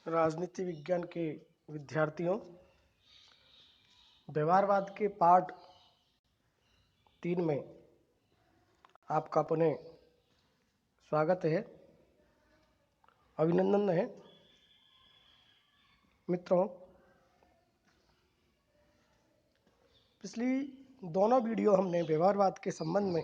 राजनीति विज्ञान के विद्यार्थियों, व्यवहारवाद के पार्ट 3 में आपका पुनः स्वागत है, अभिनंदन है। मित्रों, पिछली दोनों वीडियो हमने व्यवहारवाद के संबंध में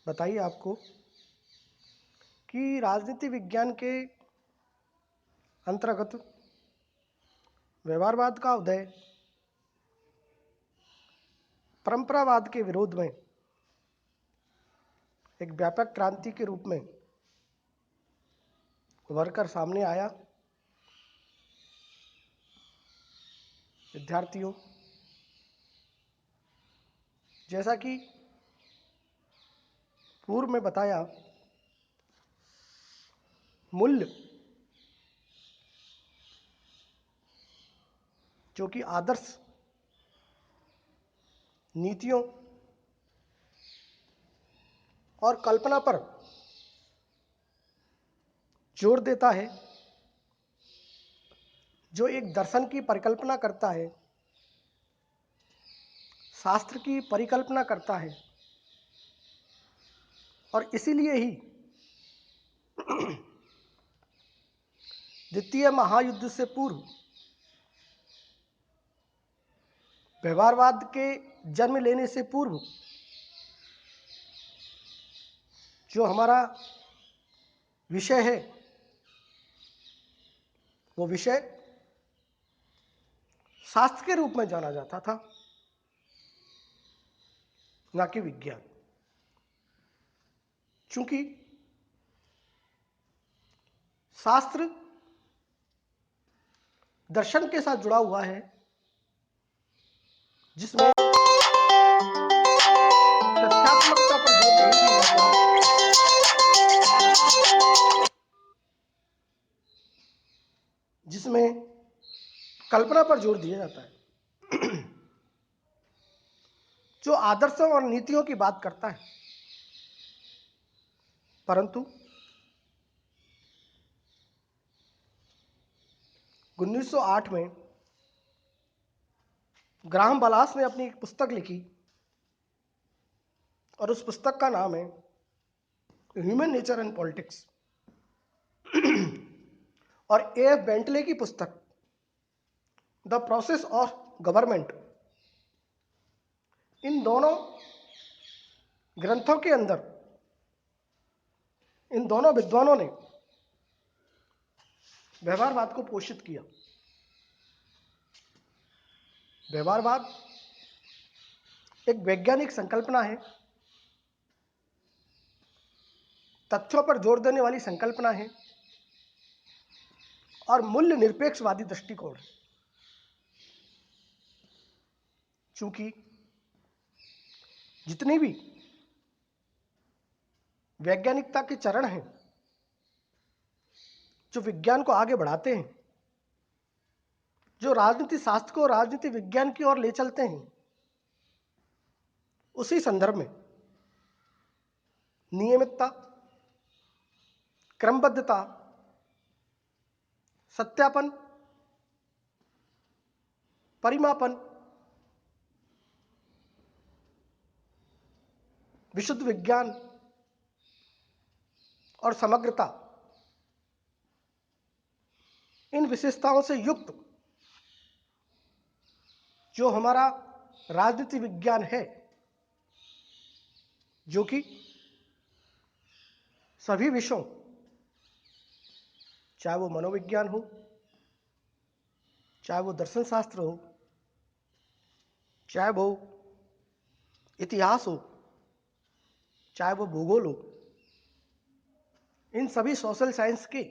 बताई आपको कि राजनीति विज्ञान के अंतर्गत व्यवहारवाद का उदय परंपरावाद के विरोध में एक व्यापक क्रांति के रूप में उभर कर सामने आया। विद्यार्थियों, जैसा कि पूर्व में बताया, मूल्य जो कि आदर्श नीतियों और कल्पना पर जोर देता है, जो एक दर्शन की परिकल्पना करता है, शास्त्र की परिकल्पना करता है, और इसीलिए ही द्वितीय महायुद्ध से पूर्व व्यवहारवाद के जन्म लेने से पूर्व जो हमारा विषय है, वो विषय शास्त्र के रूप में जाना जाता था, न कि विज्ञान। चूंकि शास्त्र दर्शन के साथ जुड़ा हुआ है, जिसमें तथ्यात्मकता पर जोर नहीं दिया जाता, जिसमें कल्पना पर जोर दिया जाता है, जो आदर्शों और नीतियों की बात करता है। परंतु 1908 में ग्राहम बलास ने अपनी एक पुस्तक लिखी और उस पुस्तक का नाम है ह्यूमन नेचर एंड पॉलिटिक्स। और A.F. बेंटले की पुस्तक द प्रोसेस ऑफ गवर्नमेंट। इन दोनों ग्रंथों के अंदर इन दोनों विद्वानों ने व्यवहारवाद को पोषित किया। व्यवहारवाद एक वैज्ञानिक संकल्पना है, तथ्यों पर जोर देने वाली संकल्पना है और मूल्य निरपेक्षवादी दृष्टिकोण है। चूंकि जितनी भी वैज्ञानिकता के चरण हैं जो विज्ञान को आगे बढ़ाते हैं, जो राजनीति शास्त्र को राजनीति विज्ञान की ओर ले चलते हैं, उसी संदर्भ में नियमितता, क्रमबद्धता, सत्यापन, परिमापन, विशुद्ध विज्ञान और समग्रता, इन विशेषताओं से युक्त जो हमारा राजनीति विज्ञान है, जो कि सभी विषयों, चाहे वो मनोविज्ञान हो, चाहे वो दर्शन शास्त्र हो, चाहे वो इतिहास हो, चाहे वो भूगोल हो, इन सभी सोशल साइंस की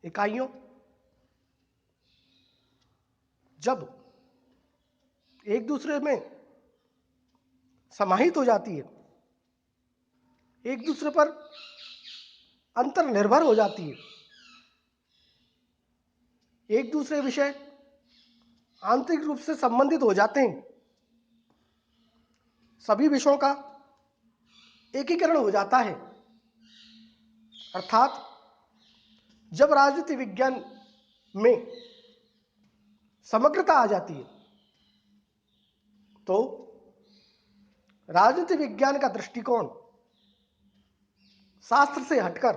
इकाइयों जब एक दूसरे में समाहित हो जाती है, एक दूसरे पर अंतर्निर्भर हो जाती है, एक दूसरे विषय आंतरिक रूप से संबंधित हो जाते हैं, सभी विषयों का एकीकरण हो जाता है, अर्थात जब राजनीति विज्ञान में समग्रता आ जाती है तो राजनीति विज्ञान का दृष्टिकोण शास्त्र से हटकर,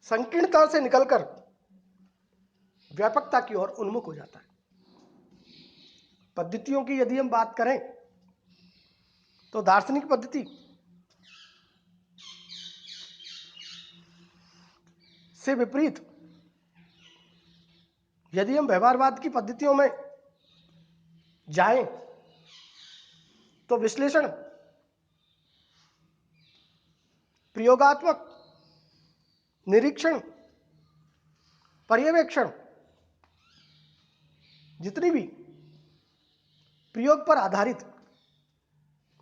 संकीर्णता से निकलकर व्यापकता की ओर उन्मुख हो जाता है। पद्धतियों की यदि हम बात करें तो दार्शनिक पद्धति से विपरीत यदि हम व्यवहारवाद की पद्धतियों में जाएं तो विश्लेषण, प्रयोगात्मक निरीक्षण, पर्यवेक्षण, जितनी भी प्रयोग पर आधारित,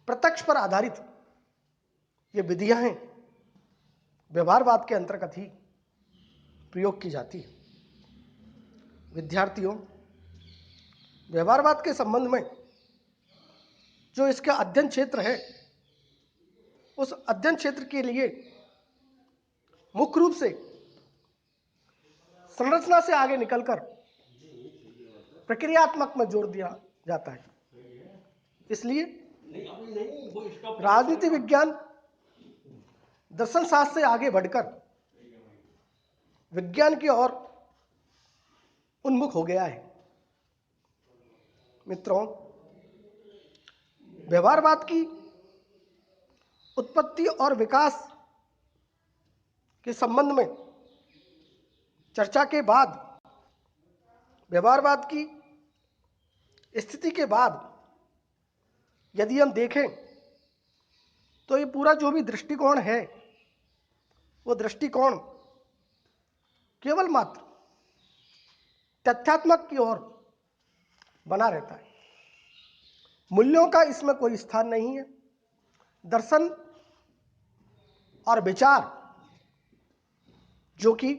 प्रत्यक्ष पर आधारित ये विधियां हैं, व्यवहारवाद के अंतर्गत ही प्रयोग की जाती है। विद्यार्थियों, व्यवहारवाद के संबंध में जो इसका अध्ययन क्षेत्र है, उस अध्ययन क्षेत्र के लिए मुख्य रूप से संरचना से आगे निकलकर प्रक्रियात्मक में जोर दिया जाता है। इसलिए राजनीति विज्ञान दर्शन शास्त्र से आगे बढ़कर विज्ञान की ओर उन्मुख हो गया है। मित्रों, व्यवहारवाद की उत्पत्ति और विकास के संबंध में चर्चा के बाद, व्यवहारवाद की स्थिति के बाद यदि हम देखें तो ये पूरा जो भी दृष्टिकोण है, वो दृष्टिकोण केवल मात्र तथ्यात्मक की ओर बना रहता है। मूल्यों का इसमें कोई स्थान नहीं है। दर्शन और विचार जो कि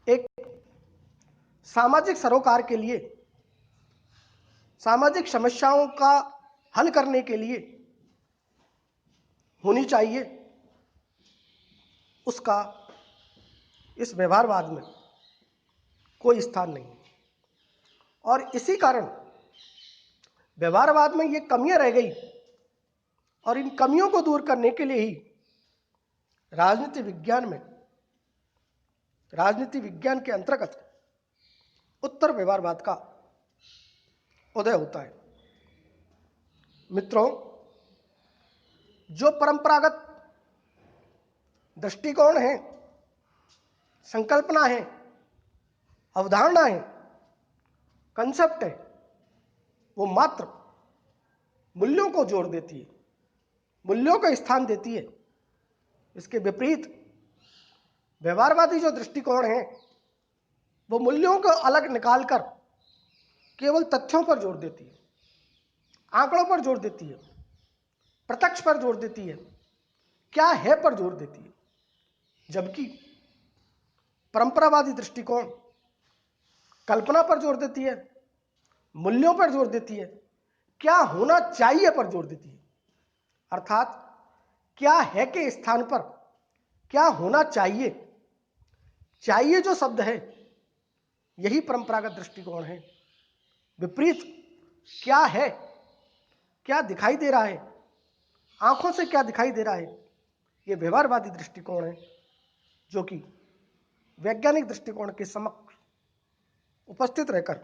एक सामाजिक सरोकार के लिए, सामाजिक समस्याओं का हल करने के लिए होनी चाहिए, उसका इस व्यवहारवाद में कोई स्थान नहीं है। और इसी कारण व्यवहारवाद में ये कमियां रह गई और इन कमियों को दूर करने के लिए ही राजनीति विज्ञान में, राजनीति विज्ञान के अंतर्गत उत्तर व्यवहारवाद का उदय होता है। मित्रों, जो परंपरागत दृष्टिकोण है, संकल्पना है, अवधारणा है, कंसेप्ट है, वो मात्र मूल्यों को जोड़ देती है, मूल्यों को स्थान देती है। इसके विपरीत व्यवहारवादी जो दृष्टिकोण है, वो मूल्यों को अलग निकालकर केवल तथ्यों पर जोर देती है, आंकड़ों पर जोर देती है, प्रत्यक्ष पर जोर देती है, क्या है पर जोर देती है। जबकि परंपरावादी दृष्टिकोण कल्पना पर जोर देती है, मूल्यों पर जोर देती है, क्या होना चाहिए पर जोर देती है। अर्थात क्या है के स्थान पर क्या होना चाहिए, चाहिए जो शब्द है, यही परंपरागत दृष्टिकोण है। विपरीत क्या है, क्या दिखाई दे रहा है, आंखों से क्या दिखाई दे रहा है, यह व्यवहारवादी दृष्टिकोण है, जो कि वैज्ञानिक दृष्टिकोण के समक्ष उपस्थित रहकर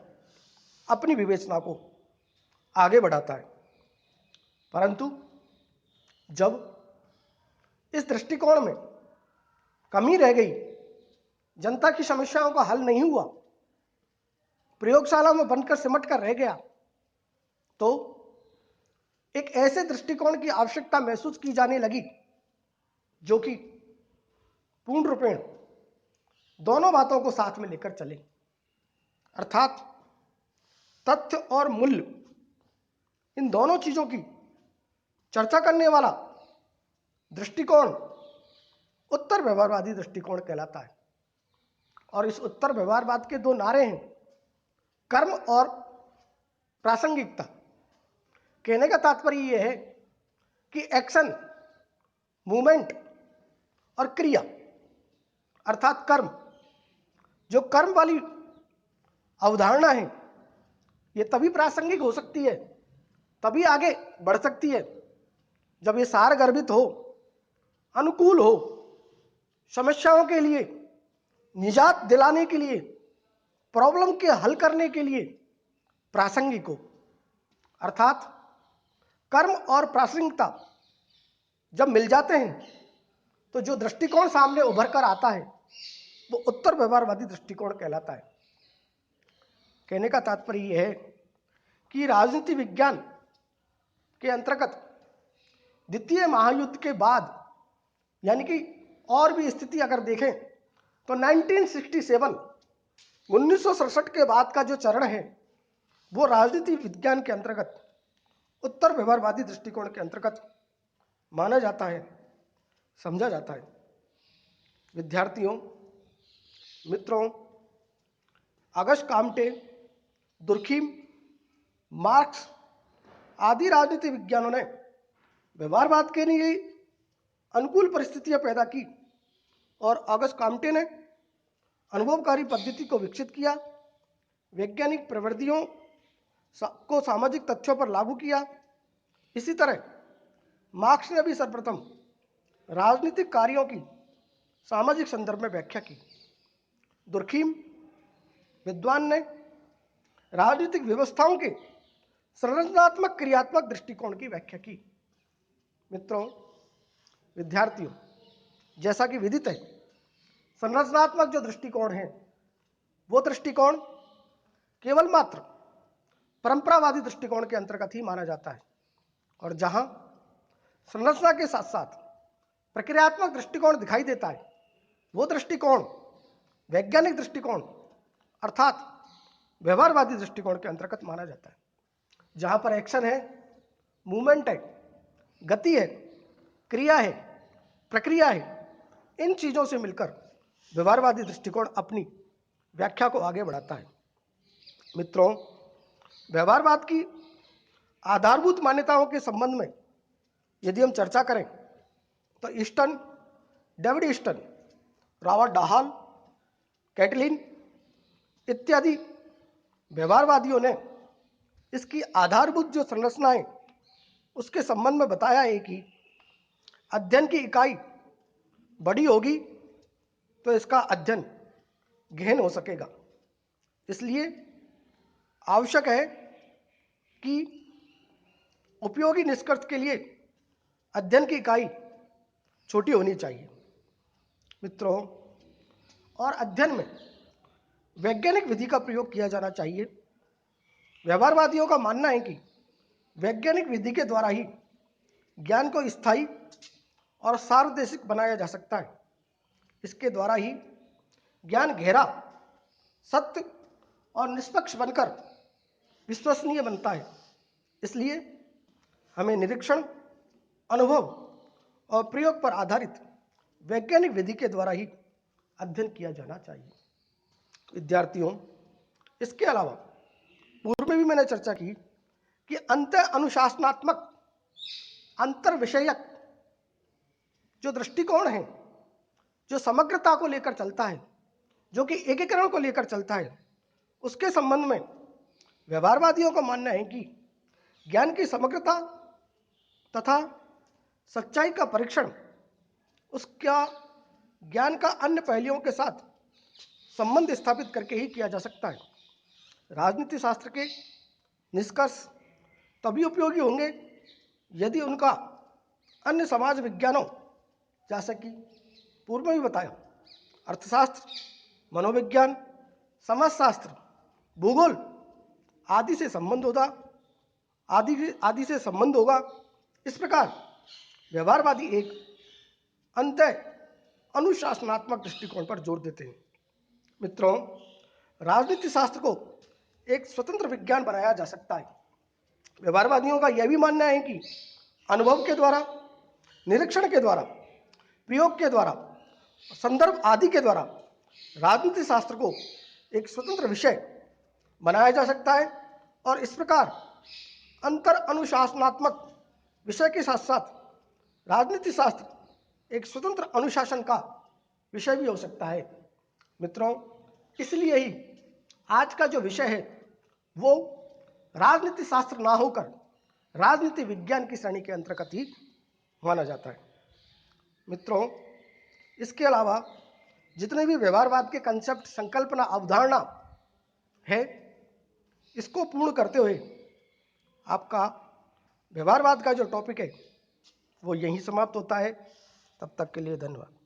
अपनी विवेचना को आगे बढ़ाता है। परंतु जब इस दृष्टिकोण में कमी रह गई, जनता की समस्याओं का हल नहीं हुआ, प्रयोगशाला में बनकर सिमट कर रह गया, तो एक ऐसे दृष्टिकोण की आवश्यकता महसूस की जाने लगी जो कि पूर्ण रूपेण दोनों बातों को साथ में लेकर चले। अर्थात तथ्य और मूल्य, इन दोनों चीजों की चर्चा करने वाला दृष्टिकोण उत्तर व्यवहारवादी दृष्टिकोण कहलाता है। और इस उत्तर व्यवहारवाद के दो नारे हैं, कर्म और प्रासंगिकता। कहने का तात्पर्य यह है कि एक्शन, मूवमेंट और क्रिया, अर्थात कर्म, जो कर्म वाली अवधारणा है, ये तभी प्रासंगिक हो सकती है, तभी आगे बढ़ सकती है जब ये सार गर्भित हो, अनुकूल हो, समस्याओं के लिए निजात दिलाने के लिए, प्रॉब्लम के हल करने के लिए प्रासंगिक हो। अर्थात कर्म और प्रासंगिकता जब मिल जाते हैं तो जो दृष्टिकोण सामने उभर कर आता है वो उत्तर व्यवहारवादी दृष्टिकोण कहलाता है। कहने का तात्पर्य यह है कि राजनीति विज्ञान के अंतर्गत द्वितीय महायुद्ध के बाद, यानी कि और भी स्थिति अगर देखें तो 1967 के बाद का जो चरण है वो राजनीति विज्ञान के अंतर्गत उत्तर व्यवहारवादी दृष्टिकोण के अंतर्गत माना जाता है, समझा जाता है। विद्यार्थियों, मित्रों, अगस्ट काम्टे, दुर्खीम, मार्क्स आदि राजनीति विज्ञानों ने व्यवहारवाद के लिए अनुकूल परिस्थितियां पैदा की और अगस्ट काम्टे ने अनुभवकारी पद्धति को विकसित किया, वैज्ञानिक प्रवृत्तियों को सामाजिक तथ्यों पर लागू किया। इसी तरह मार्क्स ने भी सर्वप्रथम राजनीतिक कार्यों की सामाजिक संदर्भ में व्याख्या की। दुर्खीम विद्वान ने राजनीतिक व्यवस्थाओं के संरचनात्मक क्रियात्मक दृष्टिकोण की व्याख्या की। मित्रों, विद्यार्थियों, जैसा कि विदित है, संरचनात्मक जो दृष्टिकोण है वो दृष्टिकोण केवल मात्र परंपरावादी दृष्टिकोण के अंतर्गत ही माना जाता है, और जहां संरचना के साथ साथ प्रक्रियात्मक दृष्टिकोण दिखाई देता है वो दृष्टिकोण वैज्ञानिक दृष्टिकोण अर्थात व्यवहारवादी दृष्टिकोण के अंतर्गत माना जाता है। जहां पर एक्शन है, मूवमेंट है, गति है, क्रिया है, प्रक्रिया है, इन चीजों से मिलकर व्यवहारवादी दृष्टिकोण अपनी व्याख्या को आगे बढ़ाता है। मित्रों, व्यवहारवाद की आधारभूत मान्यताओं के संबंध में यदि हम चर्चा करें तो Easton, David Easton, Robert Dahl, Catlin इत्यादि व्यवहारवादियों ने इसकी आधारभूत जो संरचनाएं उसके संबंध में बताया है कि अध्ययन की इकाई बड़ी होगी तो इसका अध्ययन गहन हो सकेगा। इसलिए आवश्यक है कि उपयोगी निष्कर्ष के लिए अध्ययन की इकाई छोटी होनी चाहिए। मित्रों, और अध्ययन में वैज्ञानिक विधि का प्रयोग किया जाना चाहिए। व्यवहारवादियों का मानना है कि वैज्ञानिक विधि के द्वारा ही ज्ञान को स्थायी और सार्वदेशिक बनाया जा सकता है। इसके द्वारा ही ज्ञान गहरा, सत्य और निष्पक्ष बनकर विश्वसनीय बनता है। इसलिए हमें निरीक्षण, अनुभव और प्रयोग पर आधारित वैज्ञानिक विधि के द्वारा ही अध्ययन किया जाना चाहिए। विद्यार्थियों, इसके अलावा पूर्व में भी मैंने चर्चा की कि अंतर अनुशासनात्मक, अंतर विषयक जो दृष्टिकोण है, जो समग्रता को लेकर चलता है, जो कि एकीकरण को लेकर चलता है, उसके संबंध में व्यवहारवादियों का मानना है कि ज्ञान की समग्रता तथा सच्चाई का परीक्षण उसका ज्ञान का अन्य पहलुओं के साथ संबंध स्थापित करके ही किया जा सकता है। राजनीति शास्त्र के निष्कर्ष तभी उपयोगी होंगे यदि उनका अन्य समाज विज्ञानों, जैसा कि पूर्व में भी बताया, अर्थशास्त्र, मनोविज्ञान, समाजशास्त्र, भूगोल आदि से संबंध होगा। इस प्रकार व्यवहारवादी एक अंतर अनुशासनात्मक दृष्टिकोण पर जोर देते हैं। मित्रों, राजनीति शास्त्र को एक स्वतंत्र विज्ञान बनाया जा सकता है। व्यवहारवादियों का यह भी मानना है कि अनुभव के द्वारा, निरीक्षण के द्वारा, प्रयोग के द्वारा, संदर्भ आदि के द्वारा राजनीति शास्त्र को एक स्वतंत्र विषय बनाया जा सकता है और इस प्रकार अंतर अनुशासनात्मक विषय के साथ साथ राजनीति शास्त्र एक स्वतंत्र अनुशासन का विषय भी हो सकता है। मित्रों, इसलिए ही आज का जो विषय है वो राजनीति शास्त्र ना होकर राजनीति विज्ञान की श्रेणी के अंतर्गत ही माना जाता है। मित्रों, इसके अलावा जितने भी व्यवहारवाद के कंसेप्ट, संकल्पना, अवधारणा है, इसको पूर्ण करते हुए आपका व्यवहारवाद का जो टॉपिक है वो यहीं समाप्त होता है। तब तक के लिए धन्यवाद।